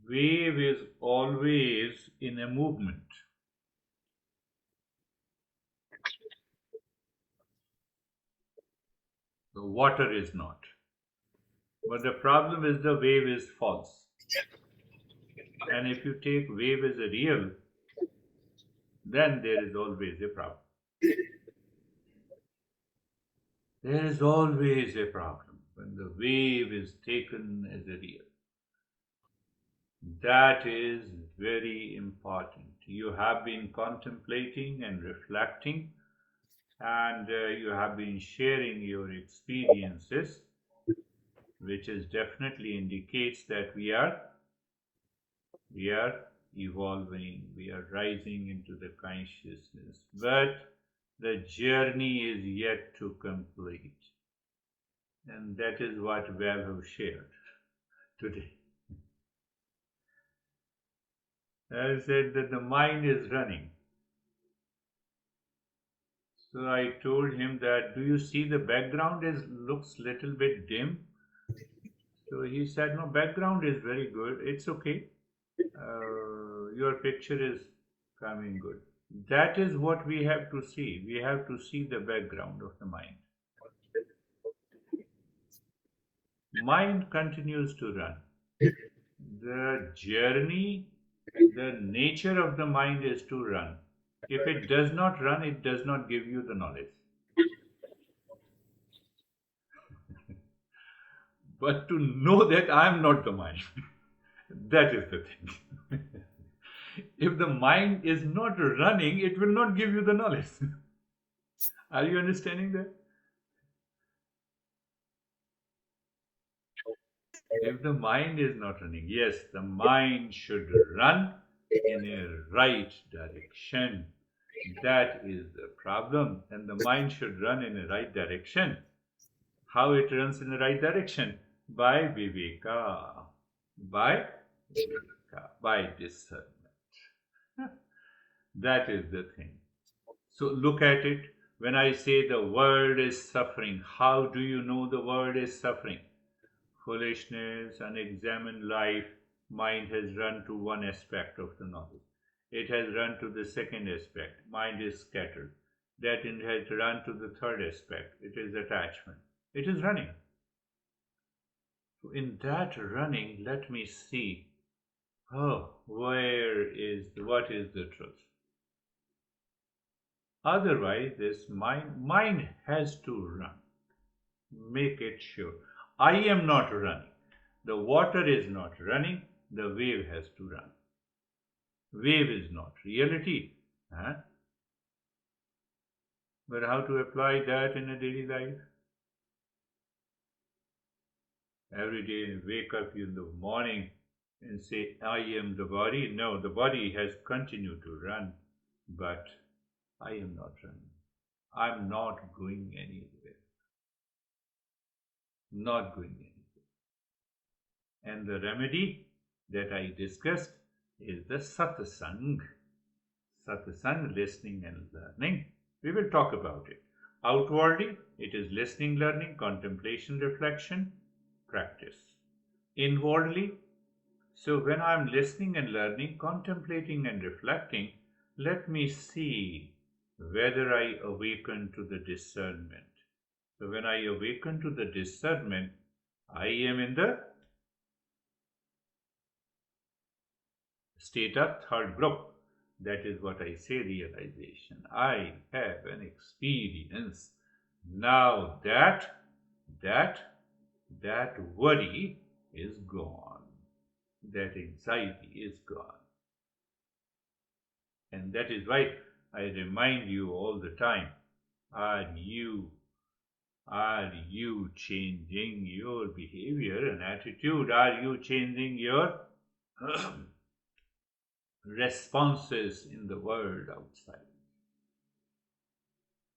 Wave is always in a movement. The water is not. But the problem is the wave is false. And if you take wave as a real, then there is always a problem. There is always a problem when the wave is taken as a real. That is very important. You have been contemplating and reflecting, and you have been sharing your experiences, which is definitely indicates that we are evolving, we are rising into the consciousness, but the journey is yet to complete. And that is what Vaibhav shared today. I said that the mind is running. So I told him that, do you see the background looks little bit dim? So he said, no, background is very good. It's okay. Your picture is coming good. That is what we have to see. We have to see the background of the mind. Mind continues to run. The journey, the nature of the mind is to run. If it does not run, it does not give you the knowledge. But to know that I am not the mind, that is the thing. If the mind is not running, it will not give you the knowledge. Are you understanding that? If the mind is not running, yes, the mind should run in a right direction. That is the problem. And the mind should run in a right direction. How it runs in the right direction? By viveka. By viveka. By discernment. That is the thing. So look at it. When I say the world is suffering, how do you know the world is suffering? Foolishness, unexamined life, mind has run to one aspect of the knowledge. It has run to the second aspect, mind is scattered. That it has run to the third aspect, it is attachment. It is running. So in that running, let me see, what is the truth? Otherwise, this mind has to run. Make it sure. I am not running. The water is not running. The wave has to run. Wave is not reality. Huh? But how to apply that in a daily life? Every day wake up in the morning and say, I am the body. No, the body has continued to run, but I am not running. I'm not going anywhere. Not going anywhere. And the remedy that I discussed is the satsang. Satsang, listening and learning. We will talk about it. Outwardly, it is listening, learning, contemplation, reflection, practice. Inwardly, so when I'm listening and learning, contemplating and reflecting, let me see whether I awaken to the discernment. So when I awaken to the discernment, I am in the state of third group. That is what I say, realization. I have an experience. Now that worry is gone. That anxiety is gone. And that is why I remind you all the time, are you changing your behavior and attitude? Are you changing your responses in the world outside?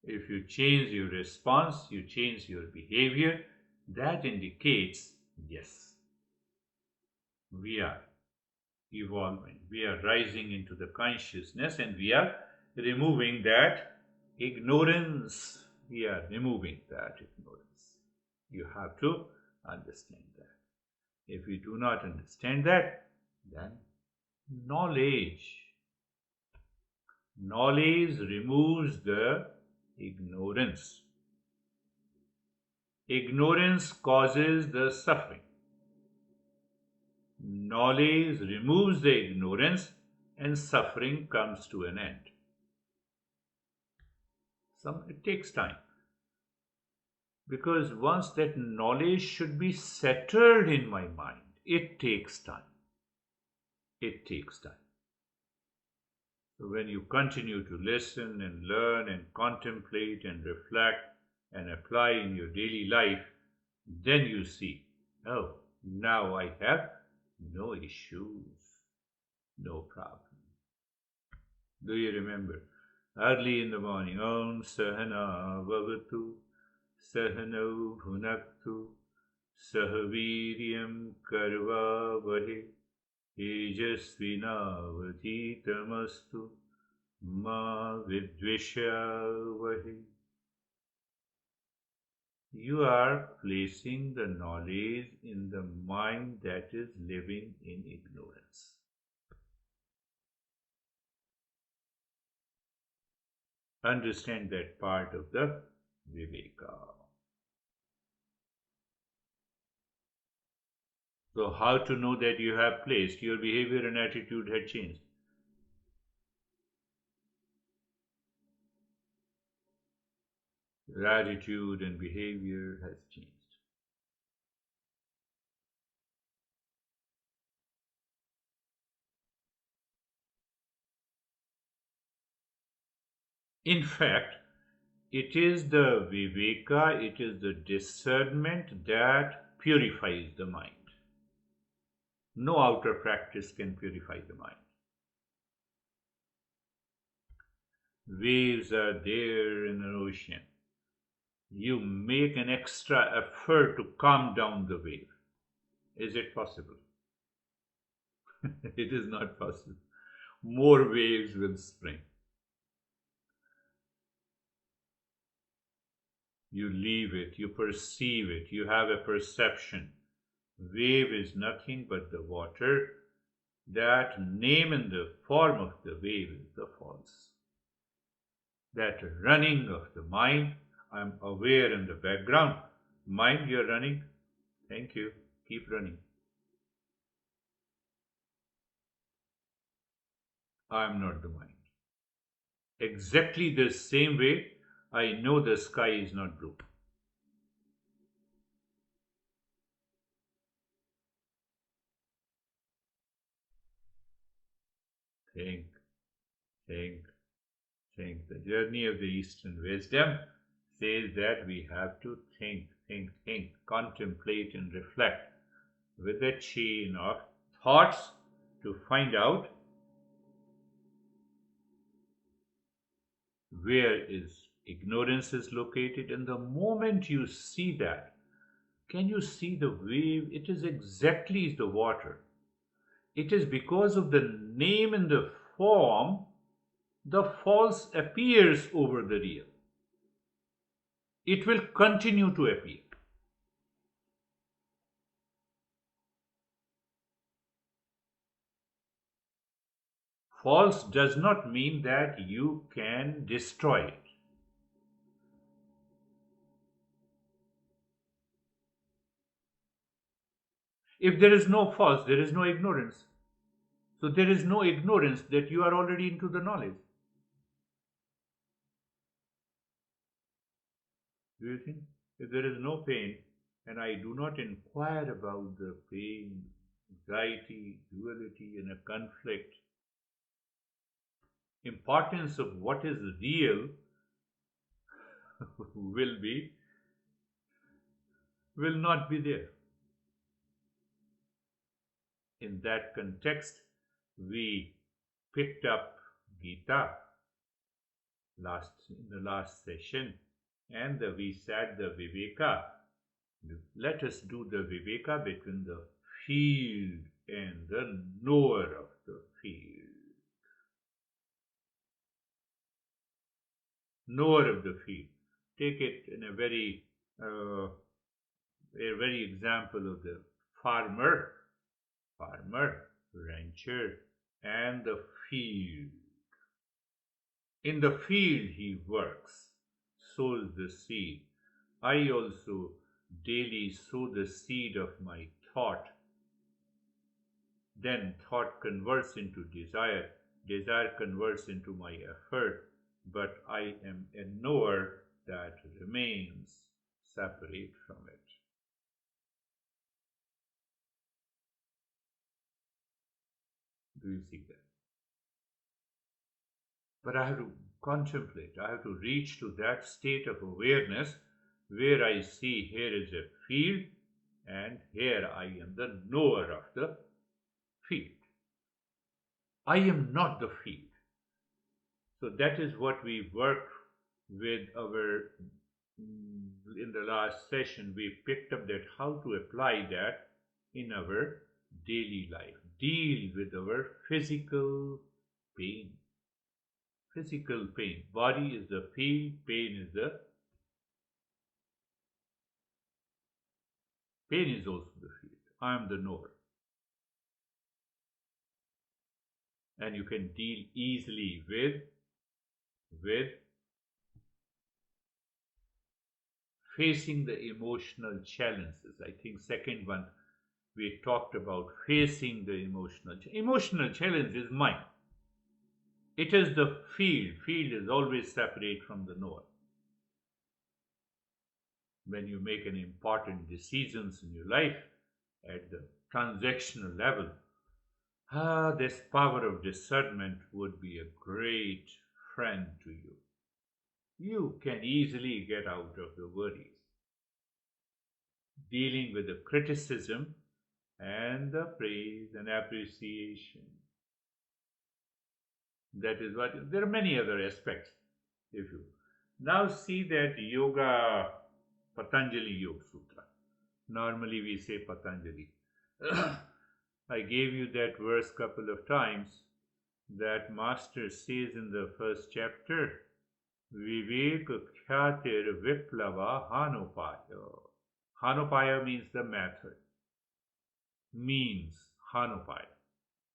If you change your response, you change your behavior, that indicates, yes, we are evolving, we are rising into the consciousness, and we are removing that ignorance. We are removing that ignorance. You have to understand that. If you do not understand that, Then knowledge. Knowledge removes the ignorance. Ignorance causes the suffering. Knowledge removes the ignorance and suffering comes to an end. It takes time. Because once that knowledge should be settled in my mind, it takes time. It takes time. So when you continue to listen and learn and contemplate and reflect and apply in your daily life, then you see, oh, now I have no issues, no problem. Do you remember? Early in the morning, Om Sahana Bhavatu Sahano Bhunaktu Sahaviryam Karva Vahe Tejasvinavadhitamastu Ma Vidvishavahe. You are placing the knowledge in the mind that is living in ignorance. Understand that part of the Viveka. So how to know that you have placed, your behavior and attitude had changed? Your attitude and behavior has changed. In fact, it is the viveka, it is the discernment that purifies the mind. No outer practice can purify the mind. Waves are there in an ocean. You make an extra effort to calm down the wave. Is it possible? It is not possible. More waves will spring. You leave it, you perceive it, you have a perception. Wave is nothing but the water. That name and the form of the wave is the false. That running of the mind, I'm aware in the background. Mind, you're running. Thank you. Keep running. I'm not the mind. Exactly the same way, I know the sky is not blue. Think, think, think. The journey of the Eastern wisdom says that we have to think, contemplate and reflect with a chain of thoughts to find out where is ignorance is located. And the moment you see that, can you see the wave? It is exactly the water. It is because of the name and the form, the false appears over the real. It will continue to appear. False does not mean that you can destroy it. If there is no false, there is no ignorance. So there is no ignorance that you are already into the knowledge. Do you think? If there is no pain and I do not inquire about the pain, anxiety, duality, and a conflict, importance of what is real will not be there. In that context, we picked up Gita in the last session, and we said the Viveka. Let us do the Viveka between the field and the knower of the field. Knower of the field. Take it in a very example of the farmer. rancher, and the field. In the field he works, sows the seed. I also daily sow the seed of my thought. Then thought converts into desire, desire converts into my effort, but I am a knower that remains separate from it. Do you see that? But I have to contemplate, I have to reach to that state of awareness where I see here is a field and here I am the knower of the field. I am not the field. So that is what we worked with our, in the last session, we picked up that how to apply that in our daily life. Deal with our physical pain. Physical pain. Body is the field, pain is the pain is also the field. I am the knower. And you can deal easily with facing the emotional challenges. I think second one we talked about facing the emotional challenge is mine. It is the field. Field is always separate from the knower. When you make an important decisions in your life at the transactional level, this power of discernment would be a great friend to you. You can easily get out of the worries. Dealing with the criticism and the praise and appreciation. That is what, there are many other aspects. If you now see that yoga, Patanjali Yoga Sutra. Normally we say Patanjali. I gave you that verse couple of times. That master says in the first chapter, Vivek Khatir Viplava Hanupaya. Hanupaya means the method. Means Hanupaya.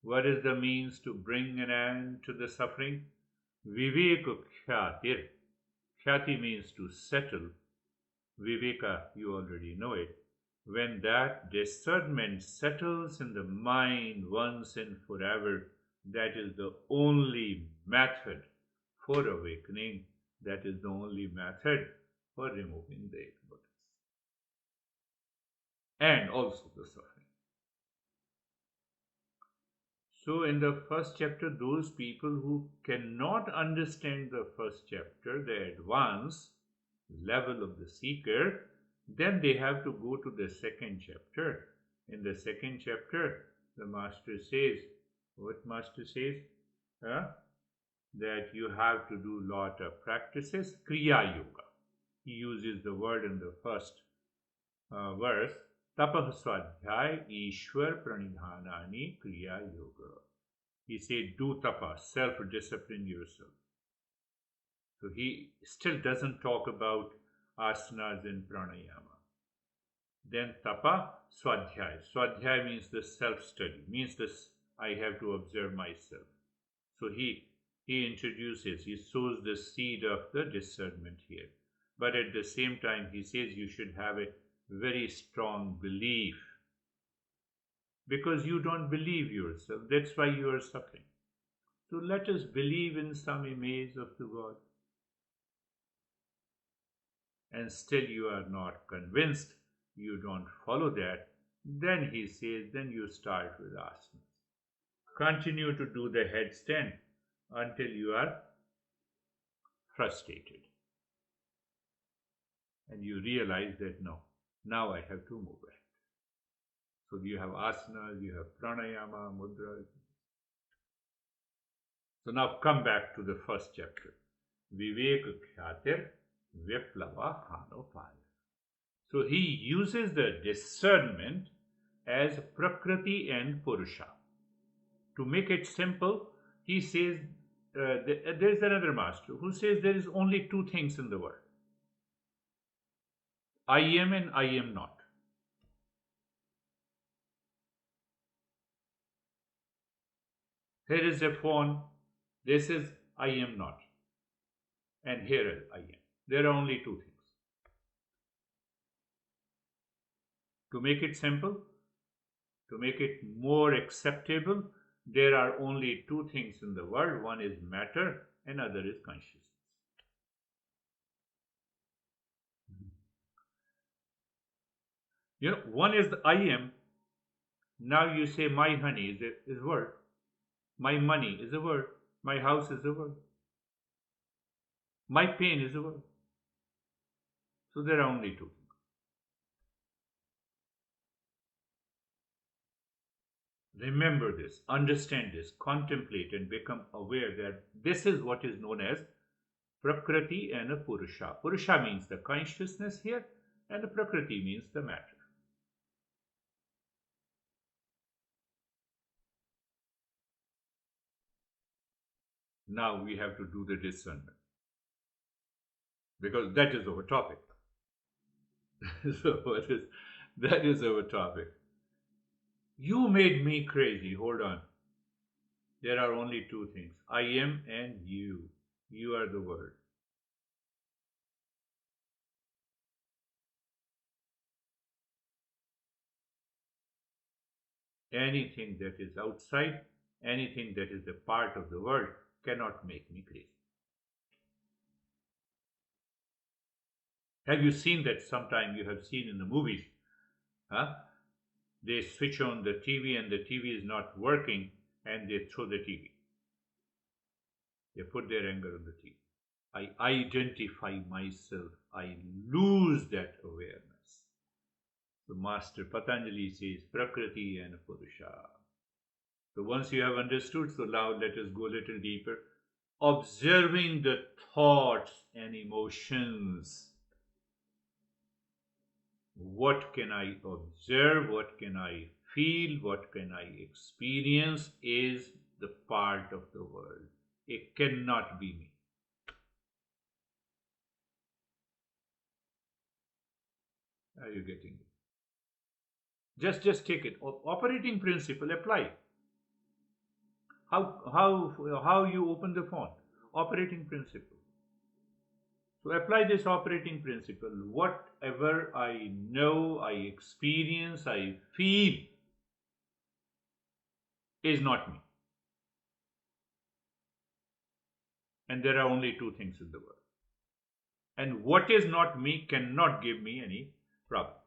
What is the means to bring an end to the suffering? Vivek Khatir. Khati means to settle. Viveka, you already know it. When that discernment settles in the mind once and forever, that is the only method for awakening. That is the only method for removing the ignorance and also the suffering. So in the first chapter, those people who cannot understand the first chapter, the advanced level of the seeker, then they have to go to the second chapter. In the second chapter, the master says, what master says? That you have to do lot of practices, Kriya Yoga. He uses the word in the first verse, Tapah Swadhyay Ishwar Pranidhanani Kriya Yoga. He said, do tapa, self-discipline yourself. So he still doesn't talk about asanas and pranayama. Then tapa, swadhyay. Swadhyay means the self-study, means this I have to observe myself. So he introduces, he sows the seed of the discernment here. But at the same time, he says you should have a very strong belief. Because you don't believe yourself, that's why you are suffering. So let us believe in some image of the God. And still you are not convinced, you don't follow that, then he says, then you start with asanas. Continue to do the headstand until you are frustrated. And you realize that no, now I have to move ahead. So you have asanas, you have pranayama, mudras. So now come back to the first chapter. Vivek Khatir Viplava Hanupaya. So he uses the discernment as Prakriti and Purusha. To make it simple, he says, there is another master who says there is only two things in the world. I am and I am not. Here is a phone. This is I am not. And here is I am. There are only two things. To make it simple, to make it more acceptable, there are only two things in the world. One is matter and other is consciousness. One is the I am. Now you say my honey is a word. My money is a word. My house is a word. My pain is a word. So there are only two. Remember this, understand this, contemplate and become aware that this is what is known as Prakriti and a Purusha. Purusha means the consciousness here and the Prakriti means the matter. Now we have to do the discernment because that is our topic. So that is our topic. You made me crazy. Hold on. There are only two things. I am and you. You are the word. Anything that is outside, anything that is a part of the world cannot make me crazy. Have you seen that sometime you have seen in the movies? Huh? They switch on the TV and the TV is not working and they throw the TV. They put their anger on the TV. I identify myself. I lose that awareness. So Master Patanjali says Prakriti and Purusha. So once you have understood, so now let us go a little deeper. Observing the thoughts and emotions. What can I observe? What can I feel? What can I experience is the part of the world. It cannot be me. Are you getting it? Just take it. Operating principle apply. How you open the phone? Operating principle. So apply this operating principle. Whatever I know, I experience, I feel is not me. And there are only two things in the world. And what is not me cannot give me any problem.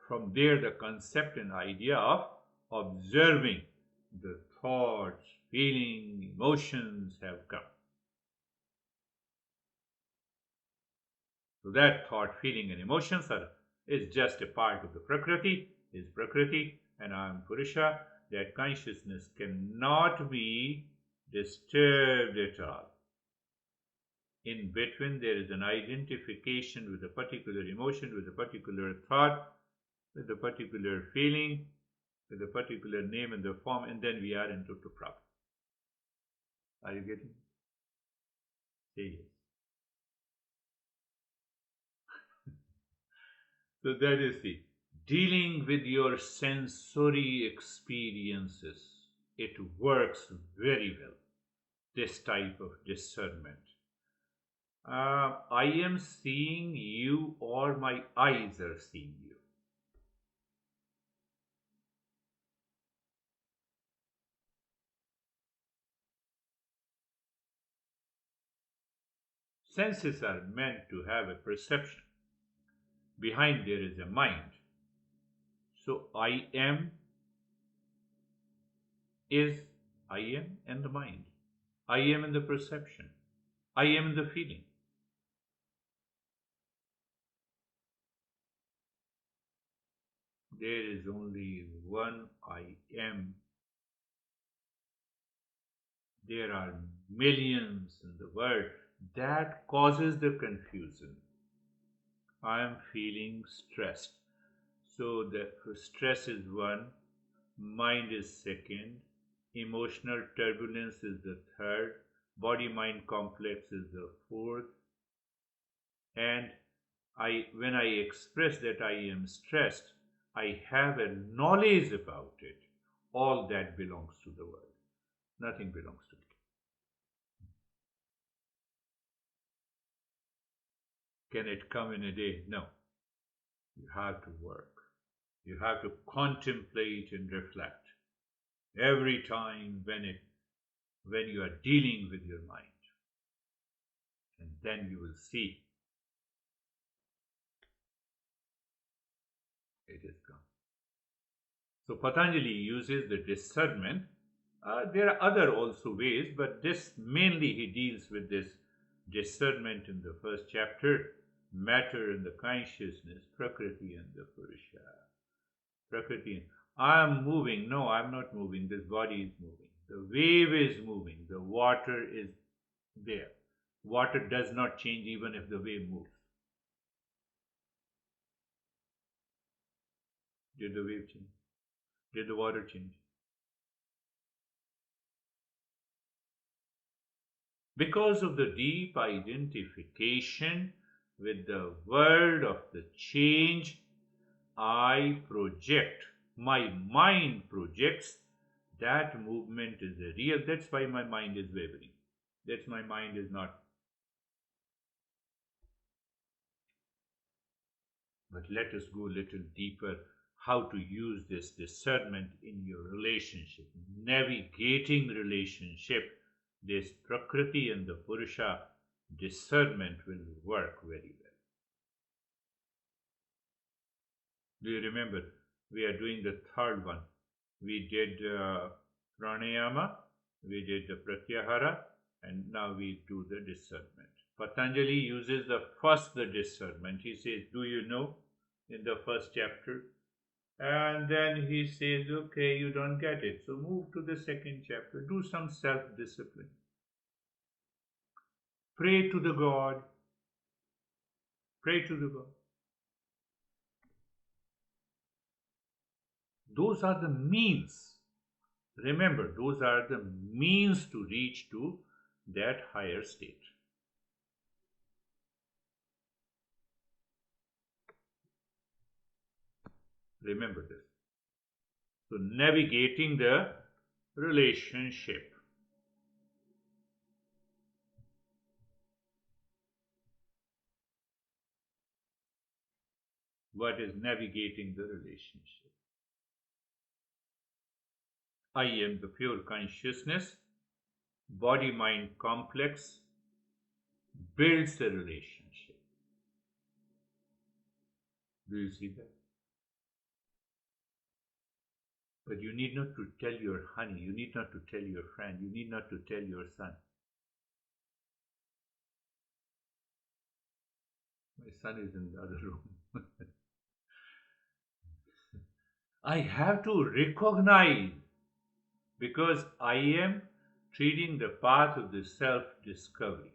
From there, the concept and idea of observing the thoughts, feeling, emotions have come. So that thought, feeling, and emotions is just a part of the Prakriti, is Prakriti, and I am Purusha. That consciousness cannot be disturbed at all. In between, there is an identification with a particular emotion, with a particular thought, with a particular feeling, with a particular name and the form, and then we are into the problem. Are you getting it? Say yes. So that is the dealing with your sensory experiences. It works very well, this type of discernment. I am seeing you or my eyes are seeing you. Senses are meant to have a perception. Behind there is a mind. So I am is I am and the mind. I am in the perception. I am in the feeling. There is only one I am. There are millions in the world. That causes the confusion. I am feeling stressed. So the stress is one, mind is second, emotional turbulence is the third, body-mind complex is the fourth, and when I express that I am stressed, I have a knowledge about it. all that belongs to the world. Nothing belongs to me. Can it come in a day? No. You have to work. You have to contemplate and reflect every time when you are dealing with your mind. And then you will see it is gone. So Patanjali uses the discernment. There are other also ways, but this mainly he deals with this discernment in the first chapter, matter and the consciousness, Prakriti and the Purusha. Prakriti, I am moving. No, I am not moving. This body is moving. The wave is moving. The water is there. Water does not change even if the wave moves. Did the wave change? Did the water change? Because of the deep identification with the world of the change, I project, my mind projects that movement is a real. That's why my mind is wavering. That's my mind is not. But let us go a little deeper how to use this discernment in your relationship, navigating relationship. This Prakriti and the Purusha discernment will work very well. Do you remember? We are doing the third one. We did pranayama, we did the pratyahara, and now we do the discernment. Patanjali uses the discernment. He says, do you know, in the first chapter? And then he says, okay, you don't get it. So move to the second chapter. Do some self-discipline. Pray to the God. Pray to the God. Those are the means. Remember, those are the means to reach to that higher state. Remember this. So navigating the relationship. What is navigating the relationship? I am the pure consciousness. Body-mind complex builds the relationship. Do you see that? But you need not to tell your honey, you need not to tell your friend, you need not to tell your son. My son is in the other room. I have to recognize, because I am treading the path of the self-discovery.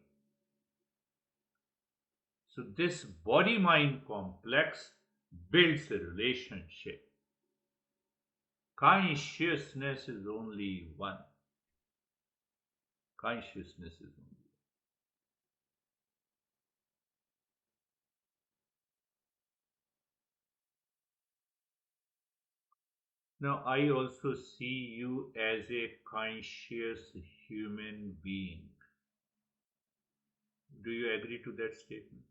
So this body-mind complex builds the relationship. Consciousness is only one. Consciousness is only one. Now, I also see you as a conscious human being. Do you agree to that statement?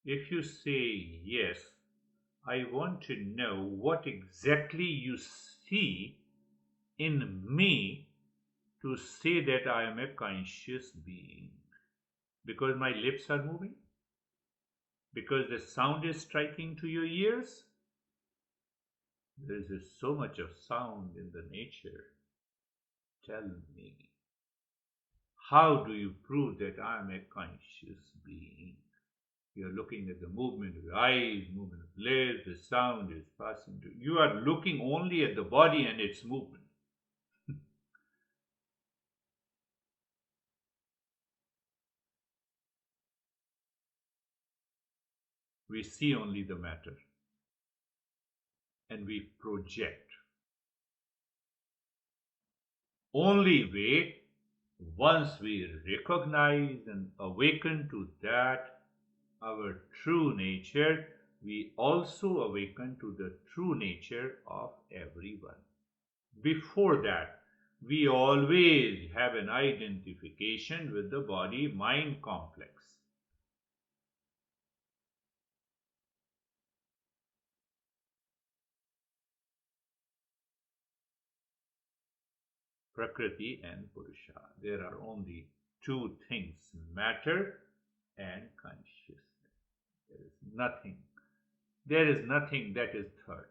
If you say yes, I want to know what exactly you see in me to say that I am a conscious being. Because my lips are moving? Because the sound is striking to your ears? There is so much of sound in the nature. Tell me, how do you prove that I am a conscious being? You are looking at the movement of your eyes, movement of lips, the sound is passing to you. You are looking only at the body and its movement. We see only the matter and we project. Only way, once we recognize and awaken to that our true nature, we also awaken to the true nature of everyone. Before that, we always have an identification with the body-mind complex. Prakriti and Purusha. There are only two things, matter and consciousness. There is nothing. There is nothing that is third.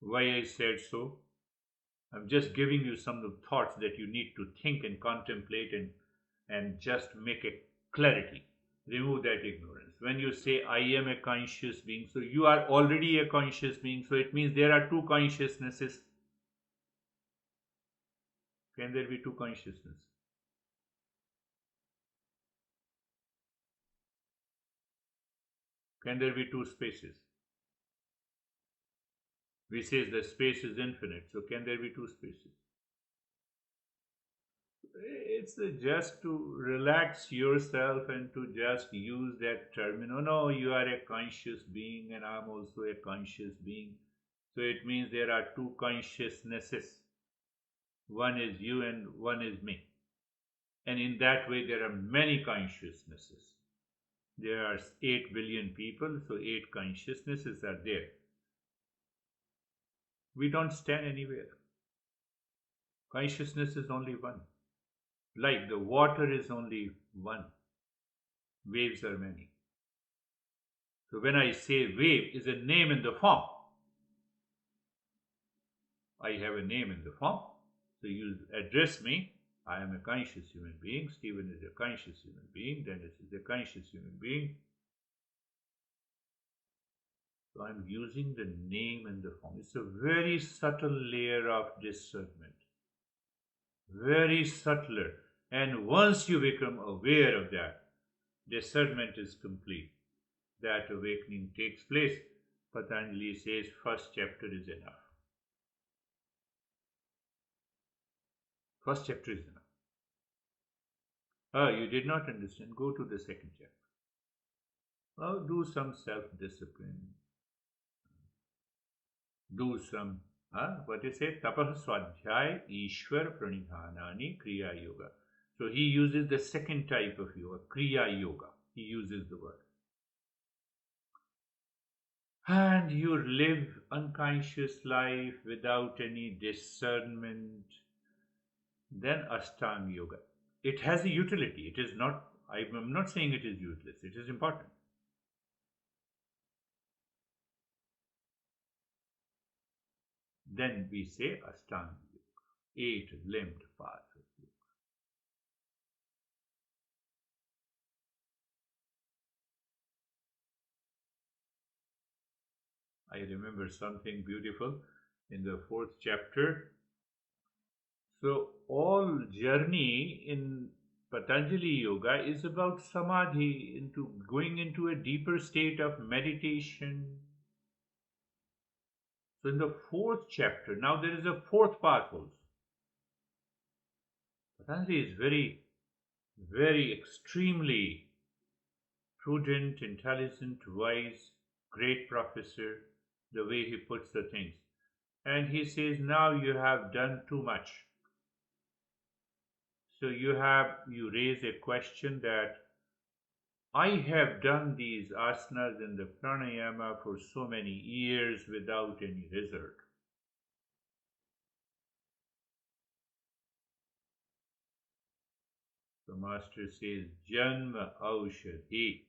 Why I said so? I'm just giving you some of the thoughts that you need to think and contemplate and just make a clarity. Remove that ignorance. When you say, I am a conscious being, so you are already a conscious being, so it means there are two consciousnesses. Can there be two consciousnesses? Can there be two spaces? We say the space is infinite, so can there be two spaces? It's just to relax yourself and to just use that term. No, you are a conscious being and I'm also a conscious being. So it means there are two consciousnesses. One is you and one is me. And in that way, there are many consciousnesses. There are 8 billion people, so 8 consciousnesses are there. We don't stand anywhere. Consciousness is only one. Like the water is only one. Waves are many. So when I say wave is a name in the form. I have a name in the form. So you address me. I am a conscious human being. Stephen is a conscious human being. Dennis is a conscious human being. So I'm using the name in the form. It's a very subtle layer of discernment. Very subtler. And once you become aware of that, discernment is complete. That awakening takes place. Patanjali says first chapter is enough. First chapter is enough. You did not understand. Go to the second chapter. Do some self-discipline. Do some, what is it? Tapah swadhyay ishwar pranidhanani kriya yoga. So he uses the second type of yoga, kriya yoga. He uses the word. And you live unconscious life without any discernment. Then Ashtanga yoga. It has a utility. It is not, I'm not saying it is useless. It is important. Then we say Ashtanga yoga, 8-limbed path of yoga. I remember something beautiful in the 4th chapter. So all journey in Patanjali Yoga is about samadhi, into going into a deeper state of meditation. So in the 4th chapter, now there is a 4th path also. Patanjali is very, very extremely prudent, intelligent, wise, great professor, the way he puts the things. And he says, now you have done too much. So you raise a question that I have done these asanas and the pranayama for so many years without any result. The master says, Janma Aushadhi.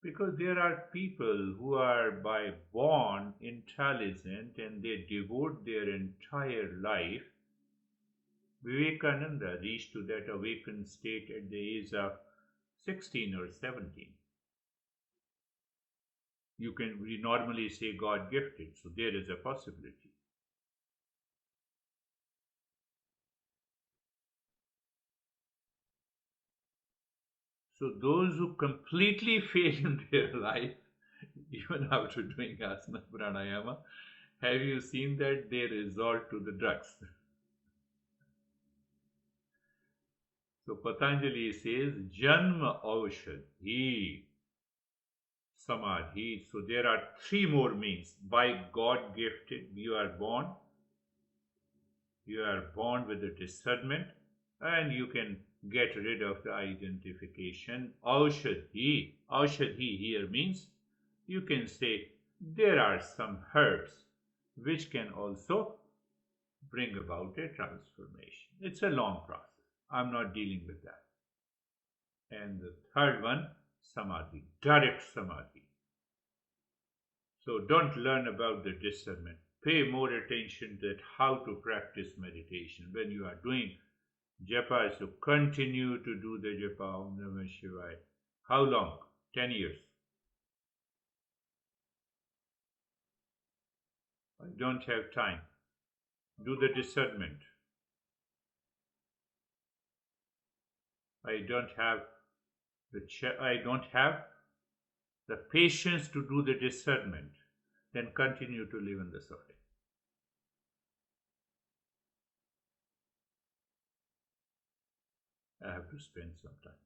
Because there are people who are by born intelligent and they devote their entire life. Vivekananda reached to that awakened state at the age of 16 or 17. We normally say God gifted, so there is a possibility. So those who completely fail in their life, even after doing asana pranayama, Have you seen that they resort to the drugs? So Patanjali says, Janma Aushadhi Samadhi. So there are three more means. By God gifted, you are born with the discernment, and you can get rid of the identification. Aushadhi. Aushadhi here means you can say there are some herbs which can also bring about a transformation. It's a long process. I'm not dealing with that. And the third one, samadhi, direct samadhi. So don't learn about the discernment. Pay more attention to how to practice meditation. When you are doing japa, so continue to do the japa, Om Namah Shivaya. How long? 10 years. I don't have time. Do the discernment. I don't have the patience to do the discernment. Then continue to live in the suffering. I have to spend some time.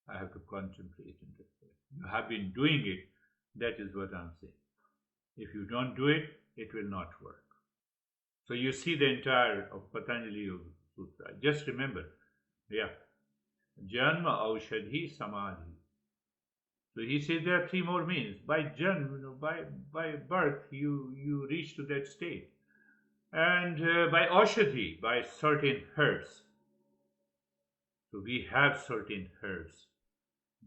I have to contemplate and reflect. You have been doing it. That is what I'm saying. If you don't do it, it will not work. So you see the entire of Patanjali Yoga Sutra. Just remember, Janma Aushadhi Samadhi. So he says there are three more means. By Janma, by birth, you reach to that state. And by Aushadhi, by certain herbs. So we have certain herbs.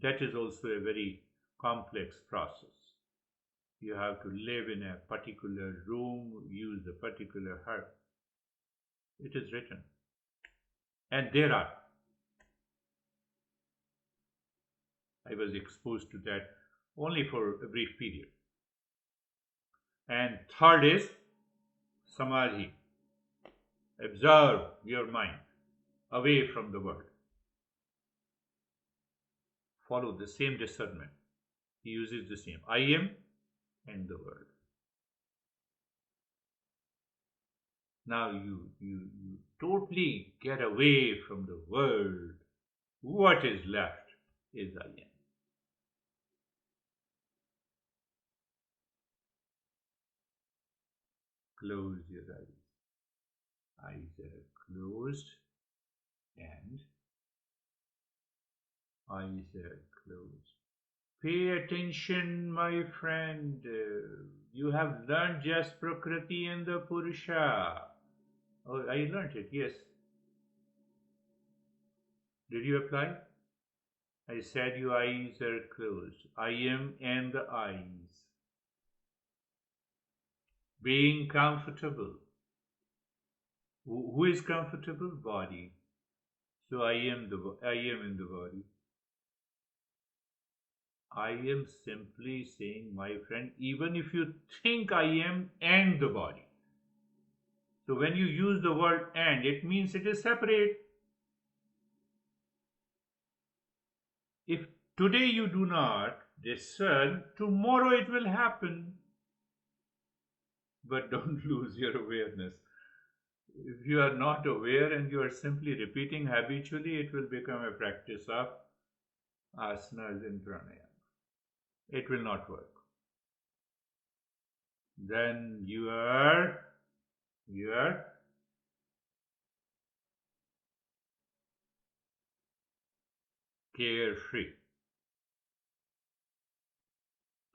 That is also a very complex process. You have to live in a particular room, use a particular herb. It is written. And there are. I was exposed to that only for a brief period. And third is samadhi. Observe your mind away from the world. Follow the same discernment. He uses the same. I am and the world. Now you totally get away from the world. What is left is I am. Close your eyes. Eyes are closed and eyes are closed. Pay attention, my friend. You have learned just Prakriti and the Purusha. Oh, I learned it, yes. Did you apply? I said your eyes are closed. I am and the eyes. Being comfortable. Who is comfortable? Body. So I am in the body. I am simply saying, my friend, even if you think I am and the body. So when you use the word and, it means it is separate. If today you do not discern, tomorrow it will happen. But don't lose your awareness. If you are not aware and you are simply repeating habitually, it will become a practice of asanas and pranayama. It will not work. Then you are carefree.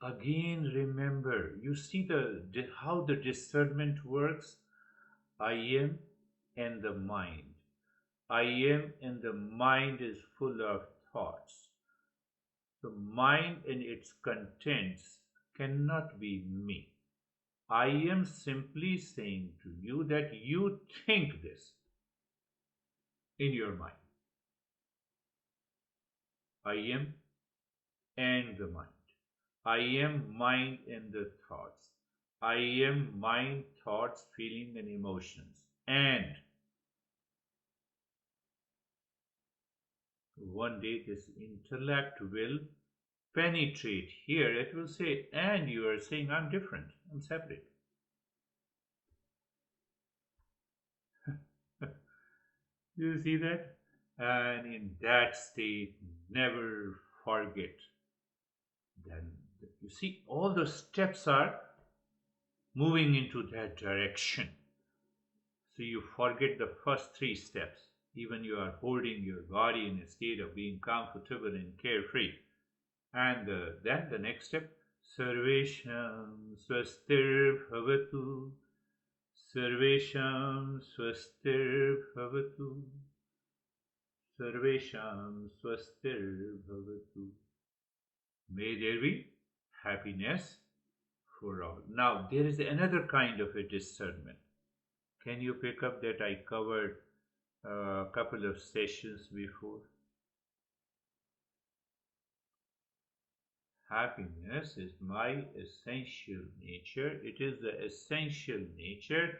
Again, remember, you see how the discernment works. I am and the mind. I am and the mind is full of thoughts. The mind and its contents cannot be me. I am simply saying to you that you think this in your mind. I am and the mind. I am mind and the thoughts. I am mind, thoughts, feeling and emotions. And one day this intellect will penetrate here. It will say, and you are saying I'm different, I'm separate. You see that? And in that state, never forget. Then you see, all the steps are moving into that direction. So you forget the first three steps. Even you are holding your body in a state of being comfortable and carefree. And then the next step, Sarvesham Swastir Bhavatu. Sarvesham Swastir Bhavatu. Sarvesham Swastir Bhavatu. May there be happiness for all. Now, there is another kind of a discernment. Can you pick up that I covered a couple of sessions before? Happiness is my essential nature. It is the essential nature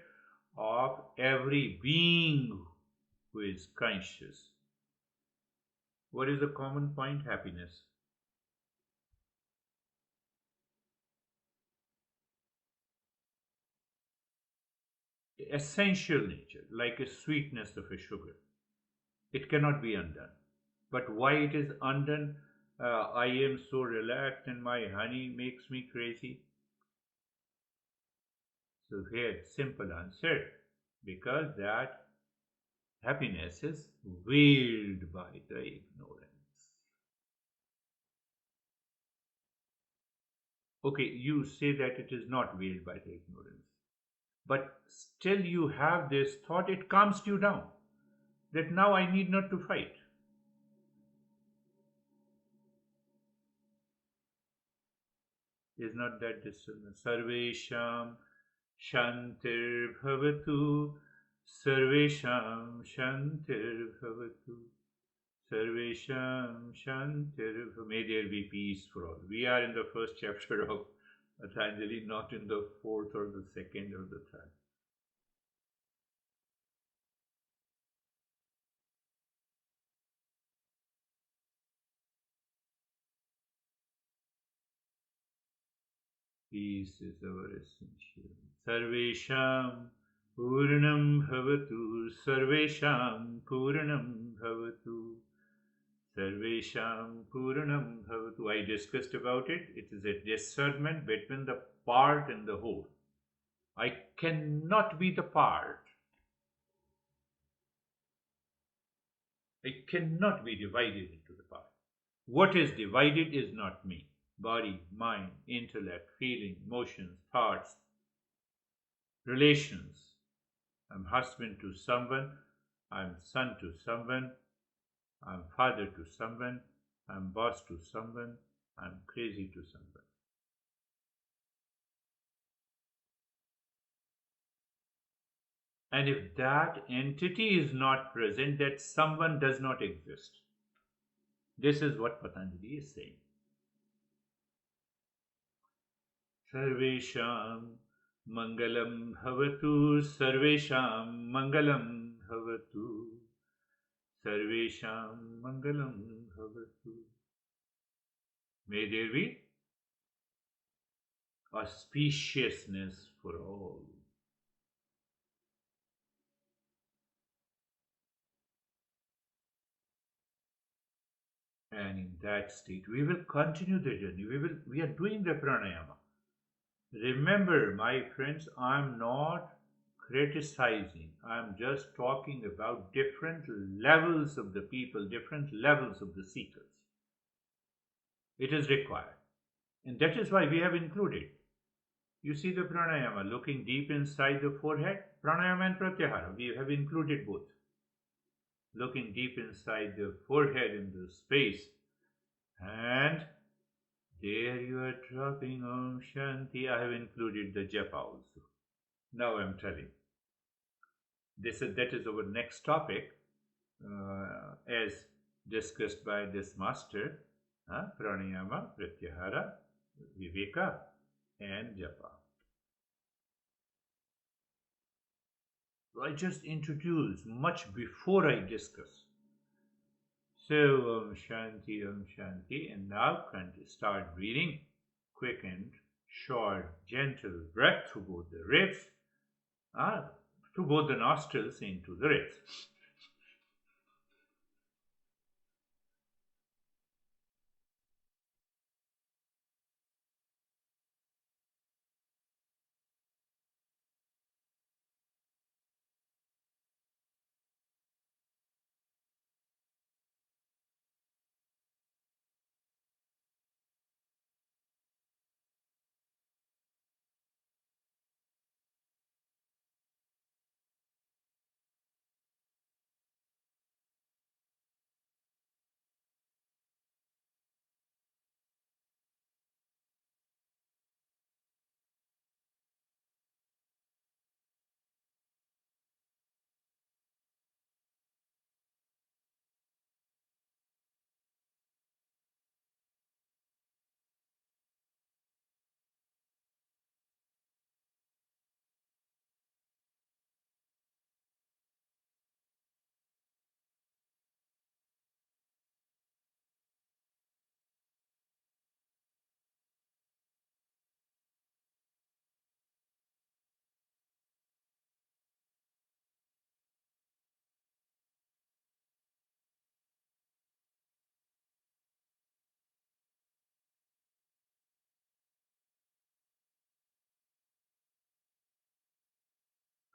of every being who is conscious. What is the common point? Happiness. Essential nature, like a sweetness of a sugar. It cannot be undone. But why it is undone? I am so relaxed and my honey makes me crazy. So here, simple answer, because that happiness is veiled by the ignorance. Okay, you say that it is not veiled by the ignorance, but still you have this thought, it calms you down, that now I need not to fight. Is not that discernment? Sarvesham Shantir Bhavatu. Sarvesham Shantir Bhavatu. Sarvesham Shantir Bhavatu. May there be peace for all. We are in the first chapter of Patanjali, not in the fourth or the second or the third. Peace is our essential. Sarvesham Purnam Bhavatu. Sarvesham Purnam Bhavatu. Sarvesham Purnam Bhavatu. I discussed about it. It is a discernment between the part and the whole. I cannot be the part. I cannot be divided into the part. What is divided is not me. Body, mind, intellect, feeling, emotions, thoughts, relations. I'm husband to someone, I'm son to someone, I'm father to someone, I'm boss to someone, I'm crazy to someone. And if that entity is not present, that someone does not exist. This is what Patanjali is saying. Sarvesham Mangalam Bhavatu. Sarvesham Mangalam Bhavatu. Sarvesham Mangalam Bhavatu. May there be auspiciousness for all. And in that state, we will continue the journey. We are doing the pranayama. Remember, my friends, I'm not criticizing. I'm just talking about different levels of the people, different levels of the seekers. It is required. And that is why we have included. You see the pranayama, looking deep inside the forehead, pranayama and pratyahara, we have included both. Looking deep inside the forehead in the space, and there you are dropping Om Shanti. I have included the japa also. Now I am telling. That is our next topic, as discussed by this master, pranayama, pratyahara, viveka, and japa. I just introduced much before I discuss. So Om Shanti, and now start breathing, quickened, short, gentle breath through both the ribs, through both the nostrils into the ribs.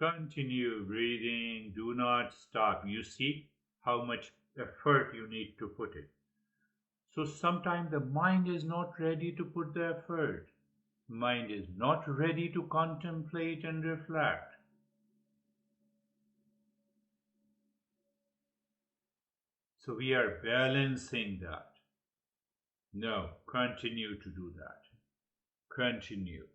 Continue breathing. Do not stop. You see how much effort you need to put it. So sometimes the mind is not ready to put the effort. Mind is not ready to contemplate and reflect. So we are balancing that. No, continue to do that. Continue.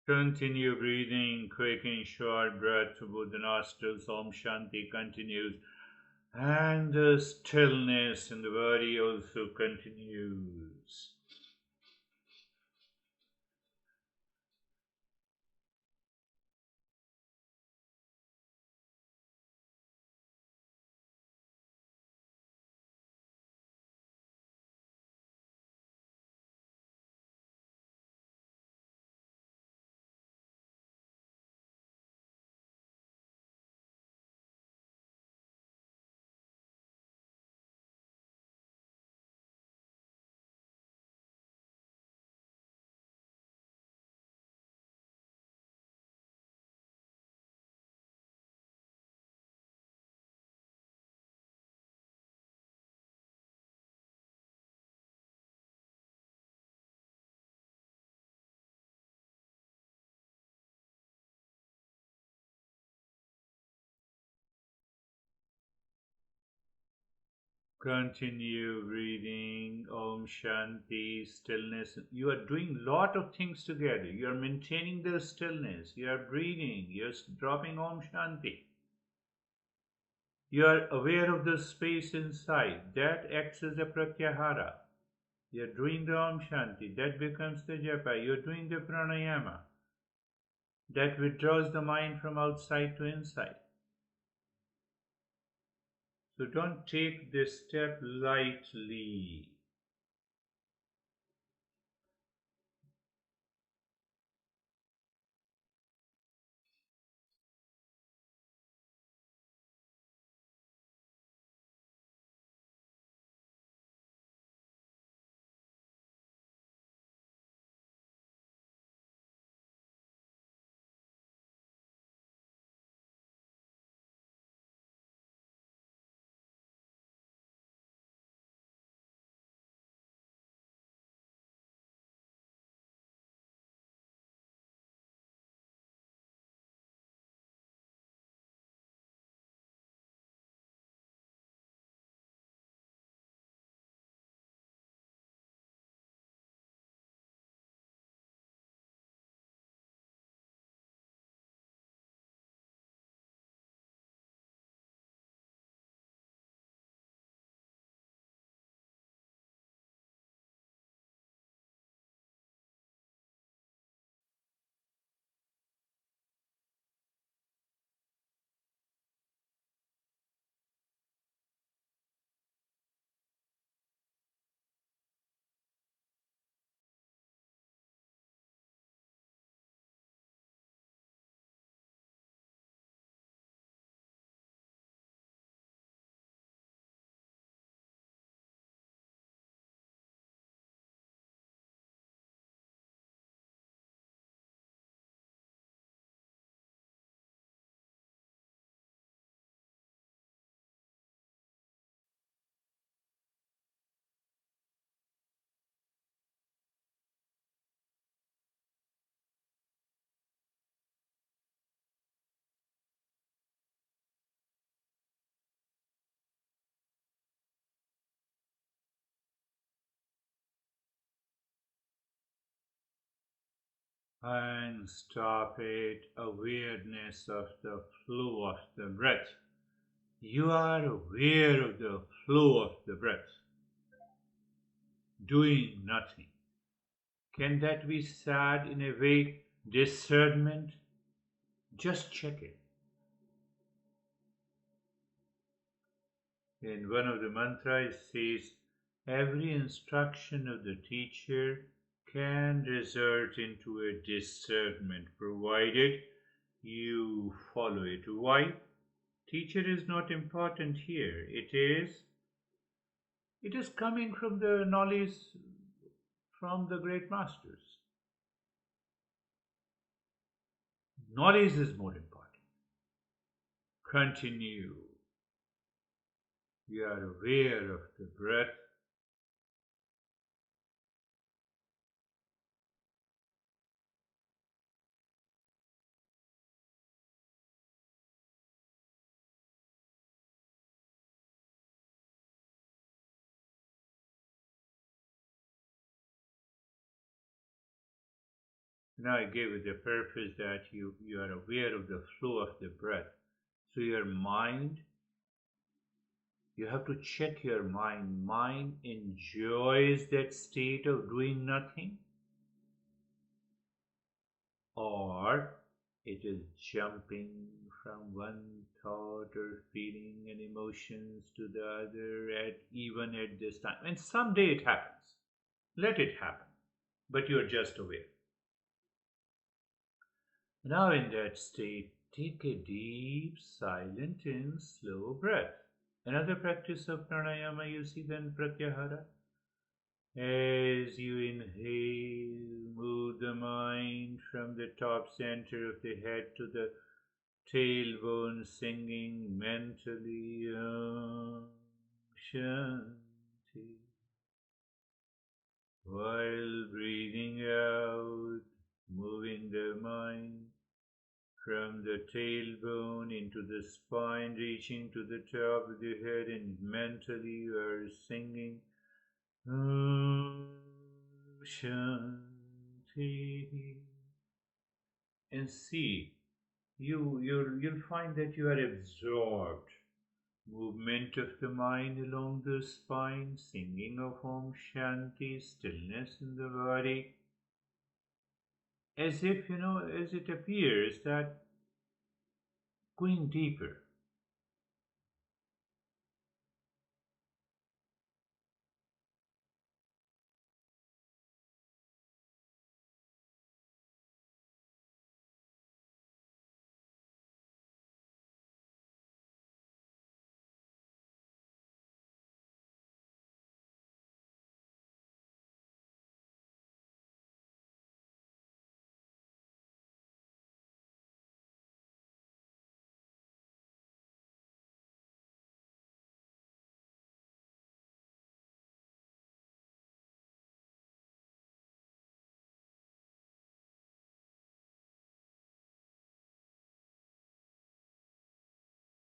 Continue breathing, quick and short breath through the nostrils. Om Shanti continues. And the stillness in the body also continues. Continue breathing. Om Shanti, stillness. You are doing lot of things together. You are maintaining the stillness. You are breathing. You are dropping Om Shanti. You are aware of the space inside. That acts as a pratyahara. You are doing the Om Shanti. That becomes the japa. You are doing the pranayama. That withdraws the mind from outside to inside. So don't take this step lightly. And stop it. Awareness of the flow of the breath. you are aware of the flow of the breath, doing nothing. Can that be said in a way discernment? Just check it. In one of the mantras it says, every instruction of the teacher can result into a discernment provided you follow it. Why? Teacher is not important here. It is coming from the knowledge from the great masters. Knowledge is more important. Continue. You are aware of the breath. Now I gave it the purpose that you are aware of the flow of the breath. So your mind, you have to check your mind. Mind enjoys that state of doing nothing, or it is jumping from one thought or feeling and emotions to the other even at this time. And someday it happens. Let it happen. But you're just aware. Now in that state, take a deep, silent and slow breath. Another practice of pranayama you see then pratyahara. As you inhale, move the mind from the top center of the head to the tailbone, singing mentally Om Shanti. While breathing out, moving the mind from the tailbone into the spine, reaching to the top of the head, and mentally you are singing Om Shanti. And see, you'll find that you are absorbed. Movement of the mind along the spine, singing of Om Shanti, stillness in the body. As if, as it appears that going deeper.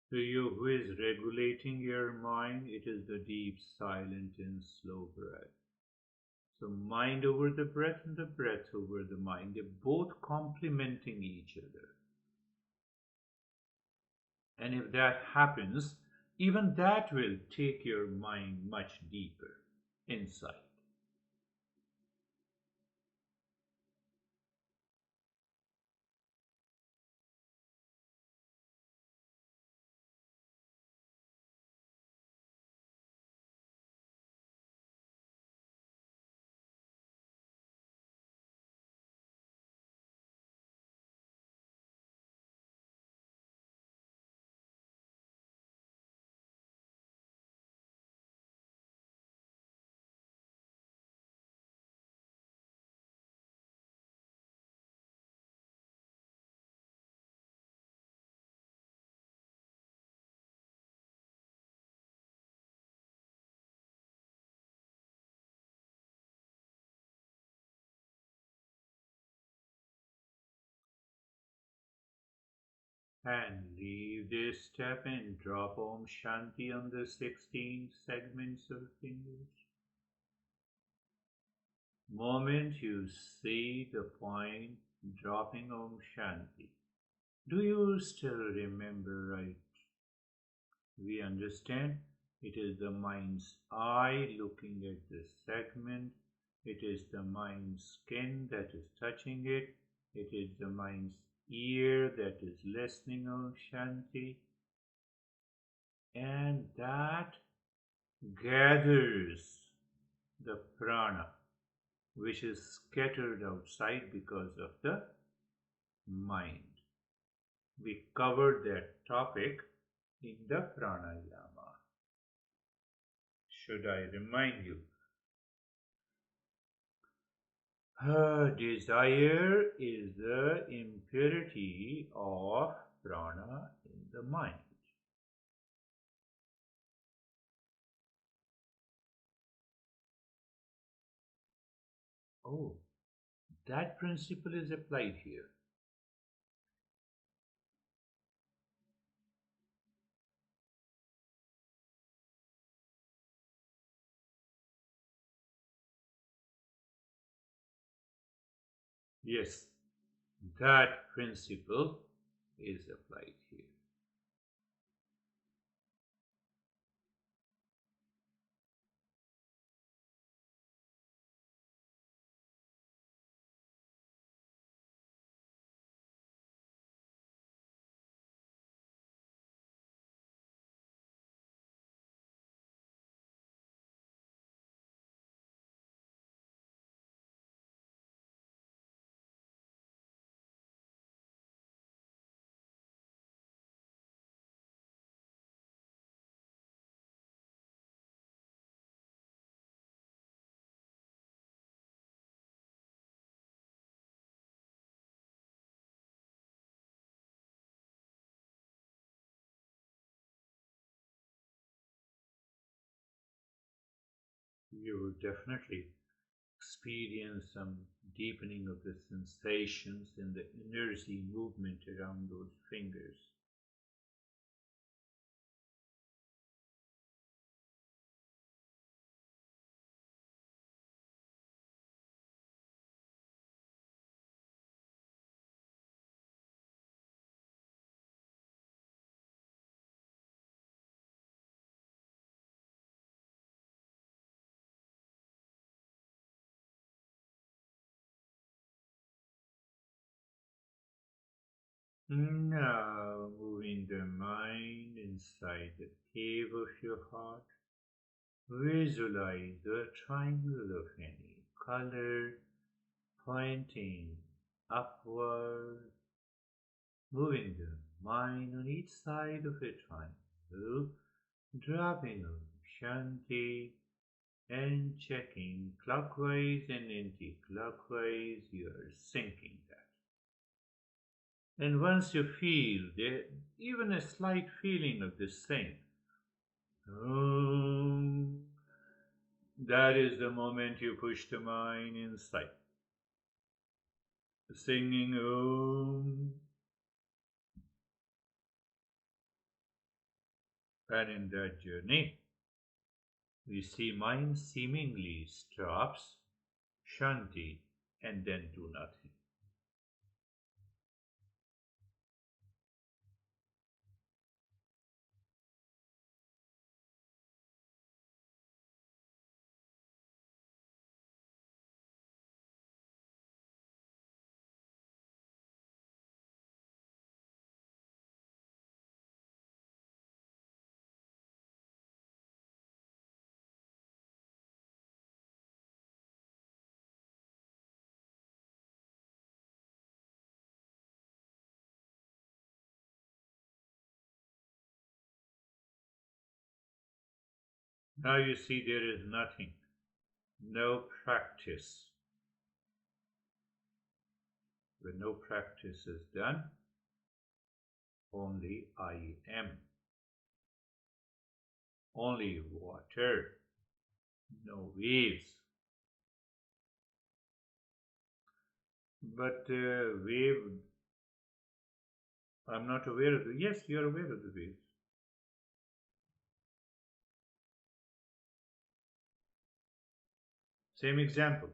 So you who is regulating your mind, it is the deep, silent and slow breath. So mind over the breath and the breath over the mind, they're both complementing each other. And if that happens, even that will take your mind much deeper inside. And leave this step and drop Om Shanti on the 16 segments of fingers. Moment you see the point, dropping Om Shanti. Do you still remember, right? We understand it is the mind's eye looking at this segment. It is the mind's skin that is touching it. It is the mind's ear that is listening, Om Shanti. And that gathers the prana, which is scattered outside because of the mind. We covered that topic in the pranayama. Should I remind you? Desire is the impurity of prana in the mind. Oh, that principle is applied here. Yes, that principle is applied here. You will definitely experience some deepening of the sensations and the energy movement around those fingers. Now, moving the mind inside the cave of your heart, visualize a triangle of any color pointing upward, moving the mind on each side of a triangle, dropping Om Shanti and checking clockwise and anti-clockwise, you are syncing that. And once you feel there, even a slight feeling of this thing, that is the moment you push the mind inside. Singing Om. And in that journey, we see mind seemingly stops, Shanti, and then do nothing. Now you see there is nothing, no practice. When no practice is done, only I am. Only water, no waves. But wave, I'm not aware of the. Yes, you're aware of the waves. Same example.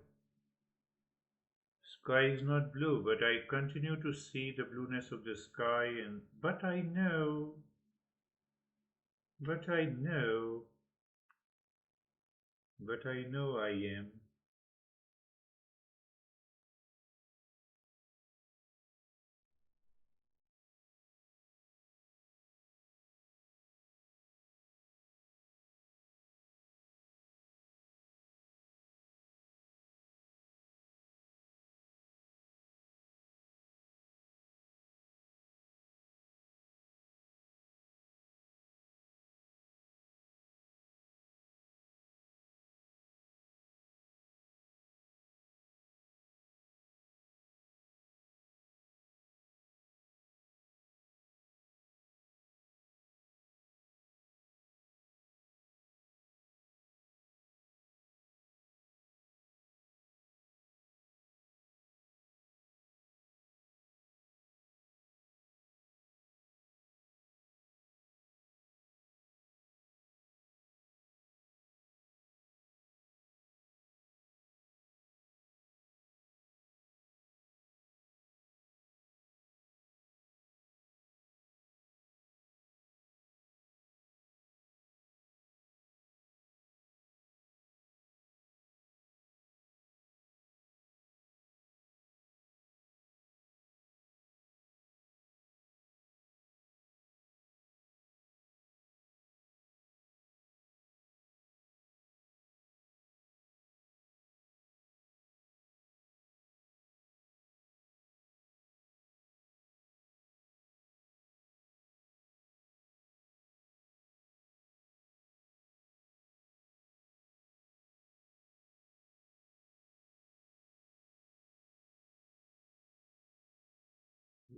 Sky is not blue, but I continue to see the blueness of the sky, and but I know but I know I am.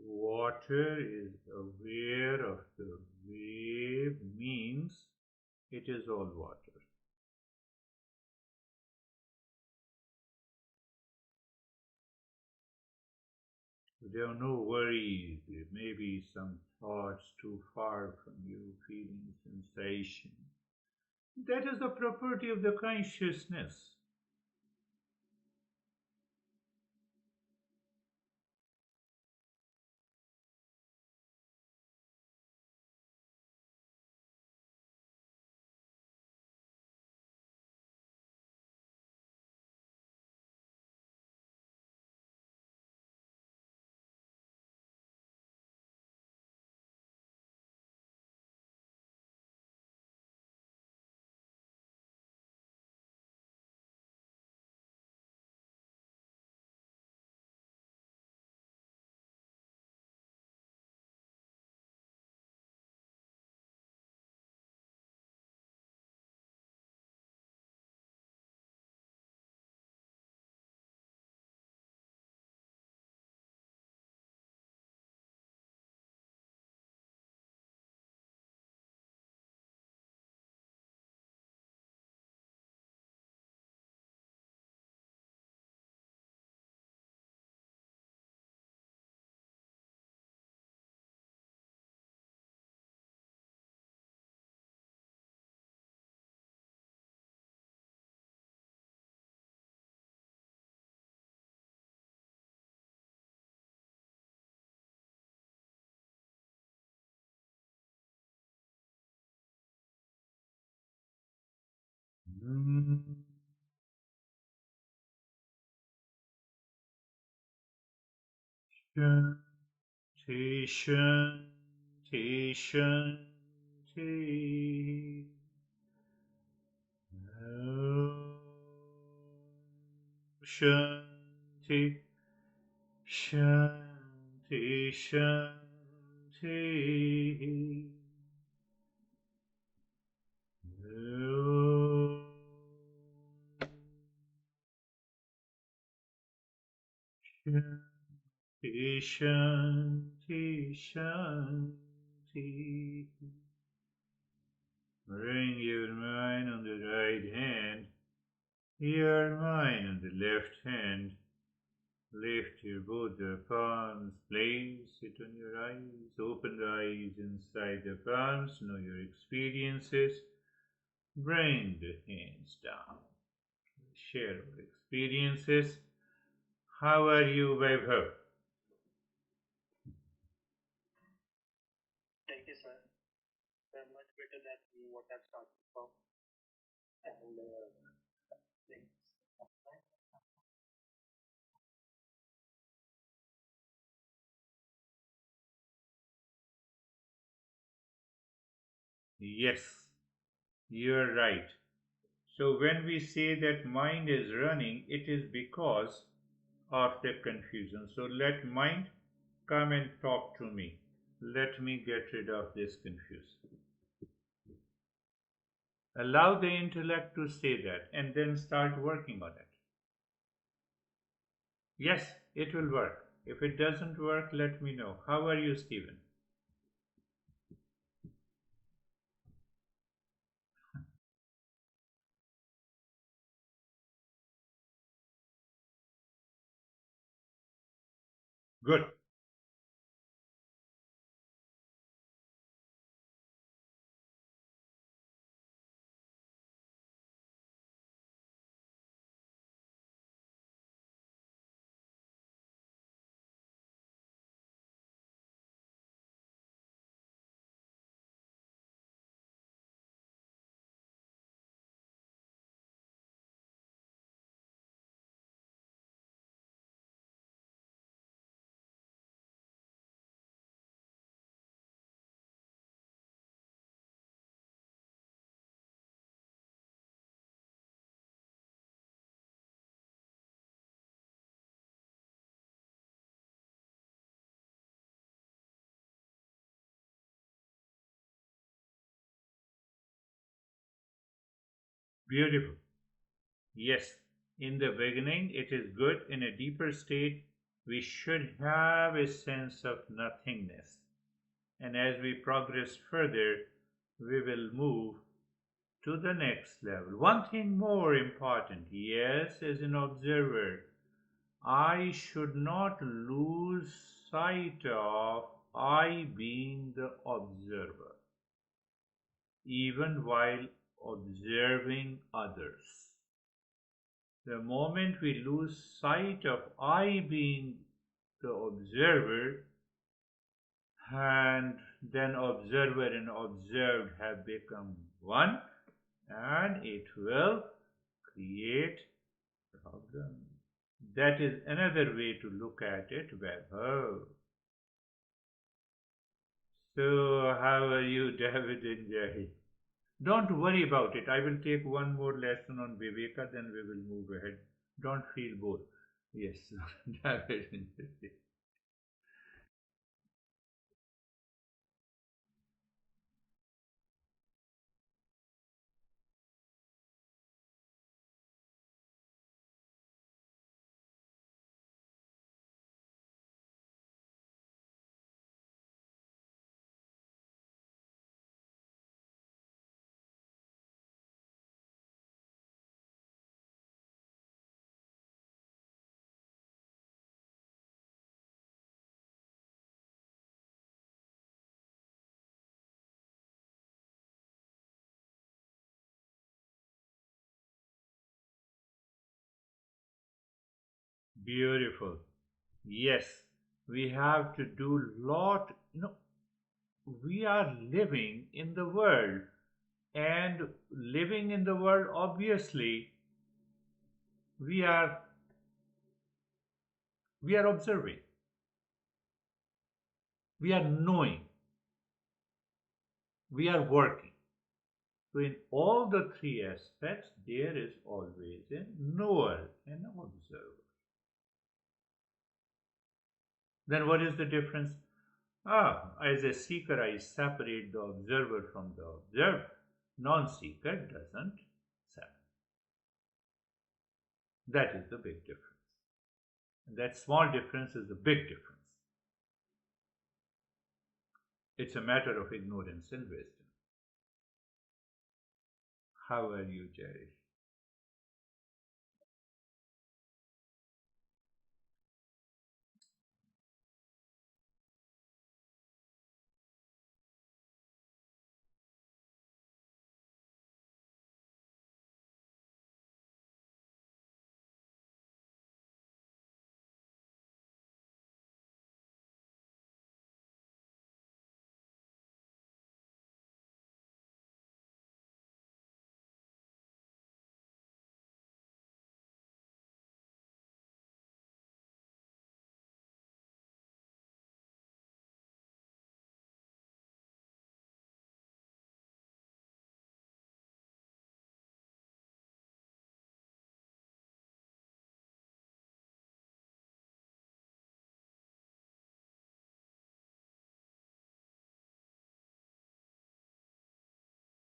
Water is aware of the wave means it is all water. There are no worries. There may be some thoughts too far from you, feeling sensation. That is the property of the consciousness. Shanti, shanti, shanti. Om Shanti, shanti, shanti. Om Shanti, shanti, shanti. Bring your mind on the right hand, your mind on the left hand. Lift your both the palms, place it on your eyes, open the eyes inside the palms, know your experiences. Bring the hands down. Share our experiences. How are you, Vaibhav? Yes, you're right. So when we say that mind is running, it is because of the confusion. So let mind come and talk to me. Let me get rid of this confusion. Allow the intellect to say that and then start working on it. Yes, it will work. If it doesn't work, let me know. How are you, Stephen? Good. Beautiful. Yes, in the beginning it is good. In a deeper state, we should have a sense of nothingness. And as we progress further, we will move to the next level. One thing more important, yes, as an observer, I should not lose sight of I being the observer, even while observing others. The moment we lose sight of I being the observer, and then observer and observed have become one, and it will create problem. That is another way to look at it. Well, oh. So, how are you, David and Jerry? Don't worry about it. I will take one more lesson on Viveka, then we will move ahead. Don't feel bored. Yes, David and Jerry. Beautiful. Yes, we have to do lot. We are living in the world, and living in the world, obviously, we are we are observing, we are knowing, we are working. So in all the three aspects, there is always a knower and an observer. Then what is the difference? As a seeker, I separate the observer from the observed. Non-seeker doesn't separate. That is the big difference. And that small difference is the big difference. It's a matter of ignorance and wisdom. How are you, Jerry?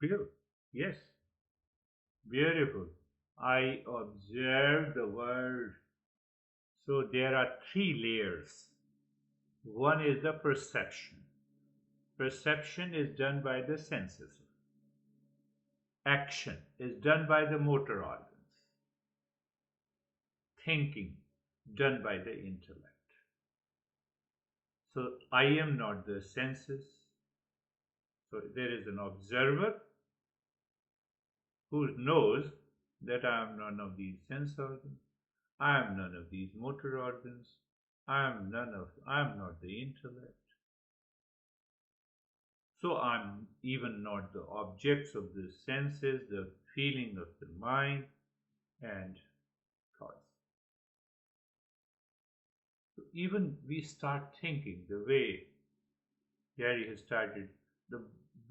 Pure. Yes. Beautiful. I observe the world. So there are three layers. One is the perception. Perception is done by the senses. Action is done by the motor organs. Thinking done by the intellect. So I am not the senses. So there is an observer who knows that I am none of these sense organs. I am none of these motor organs. I am not the intellect. So I'm even not the objects of the senses, the feeling of the mind and thoughts. So even we start thinking the way Gary has started, the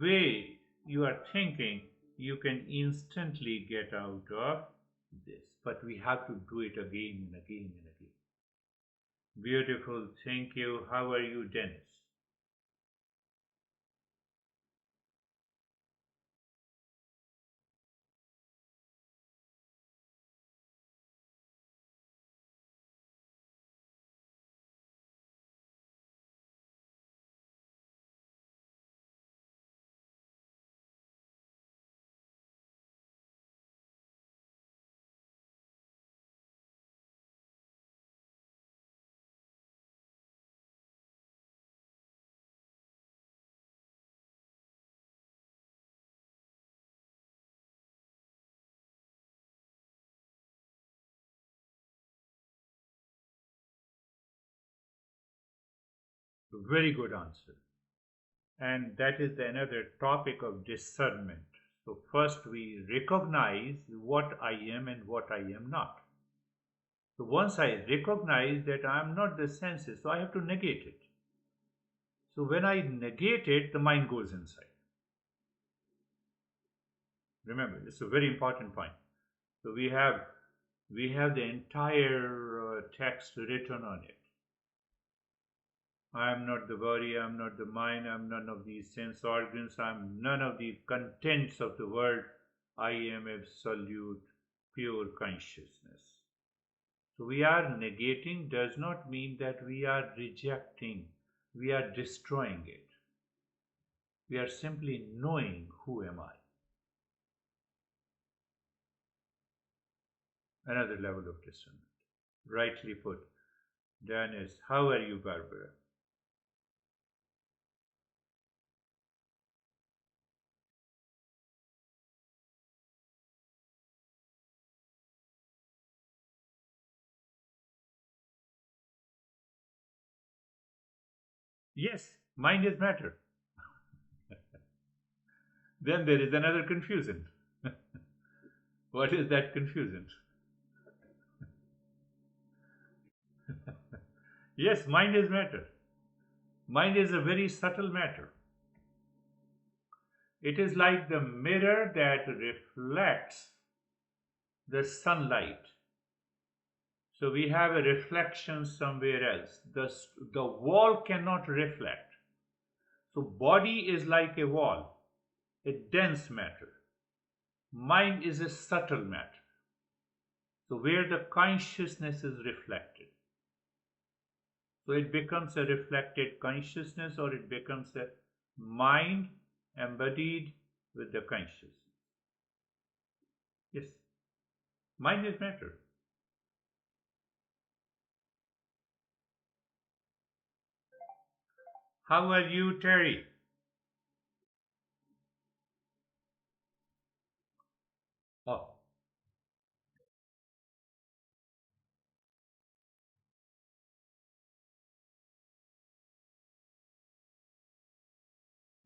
way you are thinking, you can instantly get out of this. But we have to do it again and again and again. Beautiful, thank you. How are you, Dennis? Very good answer. And that is another topic of discernment. So, first we recognize what I am and what I am not. So, once I recognize that I am not the senses, so I have to negate it. So, when I negate it, the mind goes inside. Remember, it's a very important point. So, we have the entire text written on it. I am not the body, I am not the mind, I am none of these sense organs, I am none of the contents of the world. I am absolute pure consciousness. So we are negating does not mean that we are rejecting, we are destroying it. We are simply knowing who am I. Another level of discernment. Rightly put. Dennis, how are you, Barbara? Yes, mind is matter. Then there is another confusion. What is that confusion? Yes, mind is matter. Mind is a very subtle matter. It is like the mirror that reflects the sunlight. So we have a reflection somewhere else. The wall cannot reflect. So body is like a wall, a dense matter. Mind is a subtle matter. So where the consciousness is reflected. So it becomes a reflected consciousness or it becomes a mind embodied with the consciousness. Yes, mind is matter. How are you, Terry? Oh,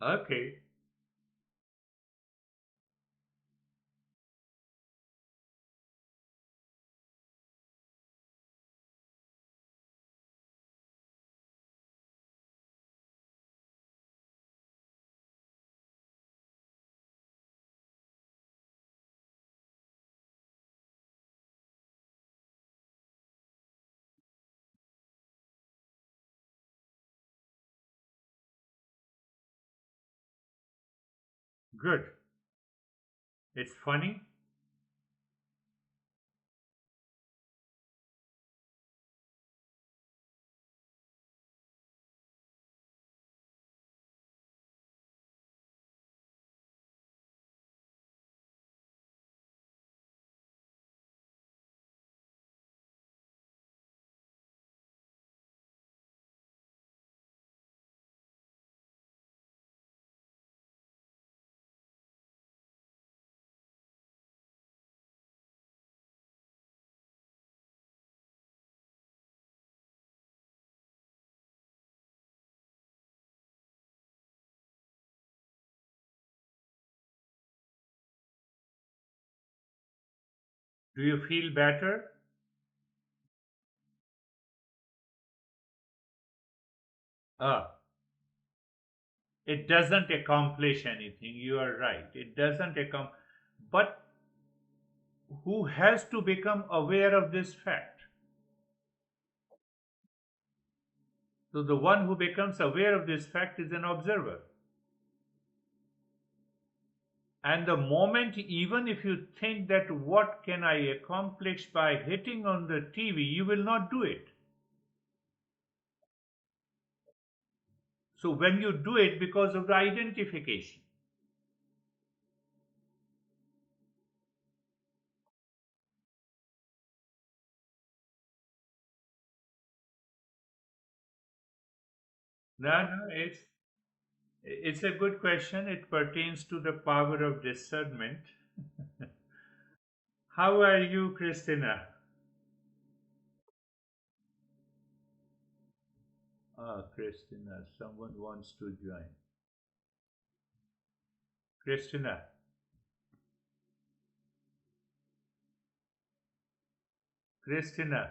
okay, good. It's funny. Do you feel better? Ah, it doesn't accomplish anything. You are right. It doesn't accomplish. But who has to become aware of this fact? So the one who becomes aware of this fact is an observer. And the moment, even if you think that what can I accomplish by hitting on the TV, you will not do it. So when you do it because of the identification, no, it's a good question. It pertains to the power of discernment. How are you, Christina? Ah, Christina, someone wants to join. Christina, Christina,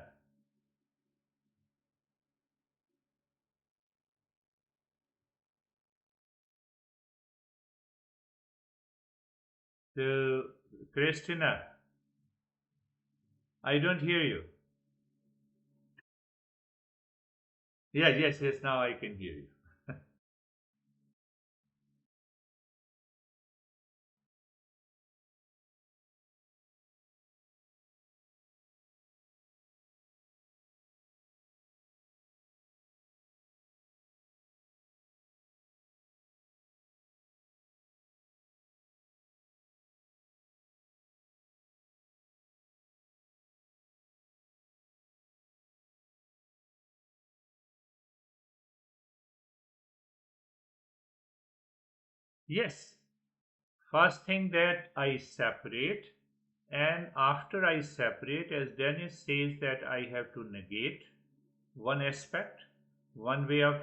the Christina, I don't hear you. Yeah, yes, yes, now I can hear you. Yes, first thing that I separate, and after I separate, as Dennis says, that I have to negate one aspect, one way of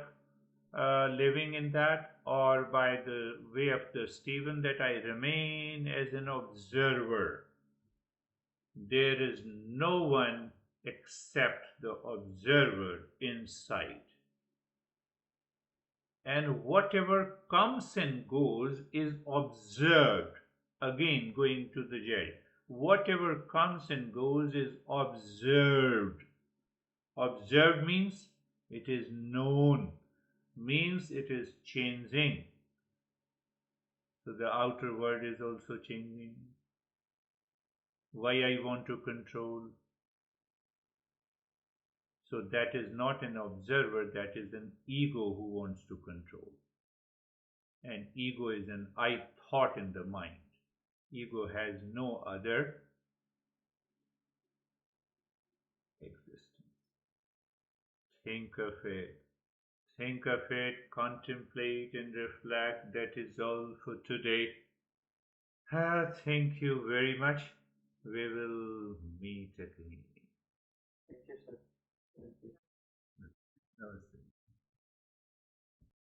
living in that, or by the way of the Stephen, that I remain as an observer. There is no one except the observer inside. And whatever comes and goes is observed. Again, going to the jail. Whatever comes and goes is observed. Observed means it is known, means it is changing. So the outer world is also changing. Why I want to control? So that is not an observer, that is an ego who wants to control. And ego is an I thought in the mind. Ego has no other existence. Think of it. Think of it, contemplate and reflect. That is all for today. Thank you very much. We will meet again.